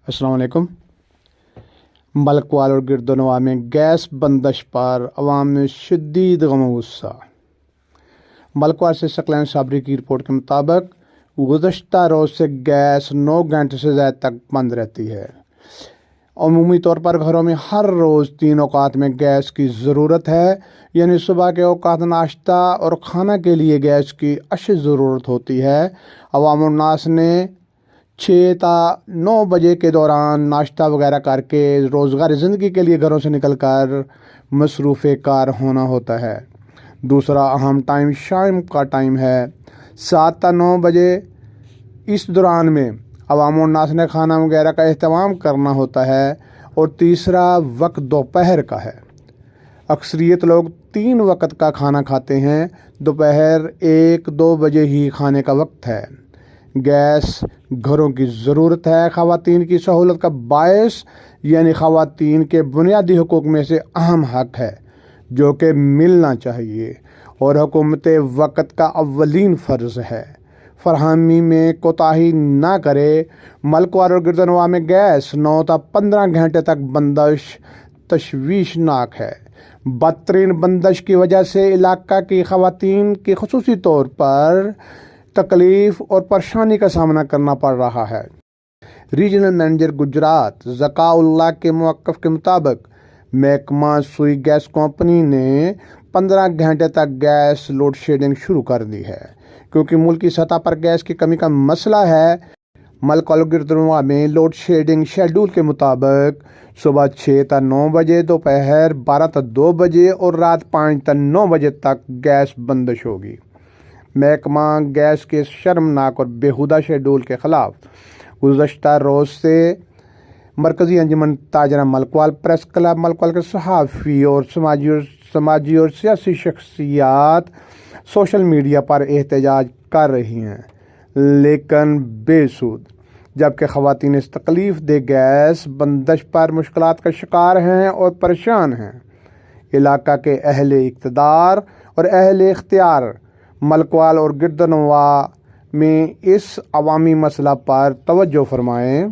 अस्सलाम वालेकुम। मलकवाल और गिरदनवा में गैस बंदिश पर अवाम में शदीद गम गुस्सा। मलकवाल से सकलैन साबरी की रिपोर्ट के मुताबिक गुज़श्ता रोज़ से गैस 9 घंटे से ज़्यादा तक बंद रहती है। अमूमी तौर पर घरों में हर रोज़ 3 औकात में गैस की ज़रूरत है, यानी सुबह के औकात नाश्ता और खाना के लिए गैस की अशद ज़रूरत होती है। अवामुन्नास ने 6 ता 9 बजे के दौरान नाश्ता वगैरह करके रोज़गार ज़िंदगी के लिए घरों से निकलकर मसरूफ़ कार होना होता है। दूसरा अहम टाइम शाम का टाइम है, 7 ता 9 बजे। इस दौरान में अवामुन्नास ने खाना वगैरह का एहतमाम करना होता है। और तीसरा वक्त दोपहर का है। अक्सरियत लोग 3 वक्त का खाना खाते हैं। दोपहर 1-2 बजे ही खाने का वक्त है। गैस घरों की ज़रूरत है, ख़वातीन की सहूलत का बायस, यानी ख़वातीन के बुनियादी हुकूक में से अहम हक है जो कि मिलना चाहिए और हुकूमत वक़्त का अव्वलीन फ़र्ज़ है। फरहमी में कोताही ना करे। मलकवाल और गिरदनवा में गैस 9 ता 15 घंटे तक बंदिश तशवीशनाक है। बदतरीन बंदिश की वजह से इलाका की ख़वातीन की ख़ुसूसी तौर पर तकलीफ़ और परेशानी का सामना करना पड़ रहा है। रीजनल मैनेजर गुजरात ज़काउल्लाह के मौक़िफ़ के मुताबिक महकमा सुई गैस कंपनी ने 15 घंटे तक गैस लोड शेडिंग शुरू कर दी है, क्योंकि मुल्क की सतह पर गैस की कमी का मसला है। मलकवाल और गिरदनवा में लोड शेडिंग शेड्यूल के मुताबिक सुबह 6 ता 9 बजे, दोपहर 12 ता 2 बजे और रात 5 ता 9 बजे तक गैस बंदिश होगी। महकमा गैस के शर्मनाक और बेहुदा शेड्यूल के ख़िलाफ़ गुज़श्ता रोज़ से मरकज़ी अंजुमन ताजरा मलकवाल, प्रेस क्लब मलकवाल के सहाफ़ी और समाजी और सियासी शख्सियात सोशल मीडिया पर एहतजाज कर रही हैं, लेकिन बेसूद। जबकि ख़वातीन इस तकलीफ़ दे गैस बंदिश पर मुश्किलात का शिकार हैं और परेशान हैं। इलाका के अहले इक़्तिदार और अहले इख्तियार मलकवाल और गिरदनवा में इस अवामी मसला पर तवज्जो फरमाएँ।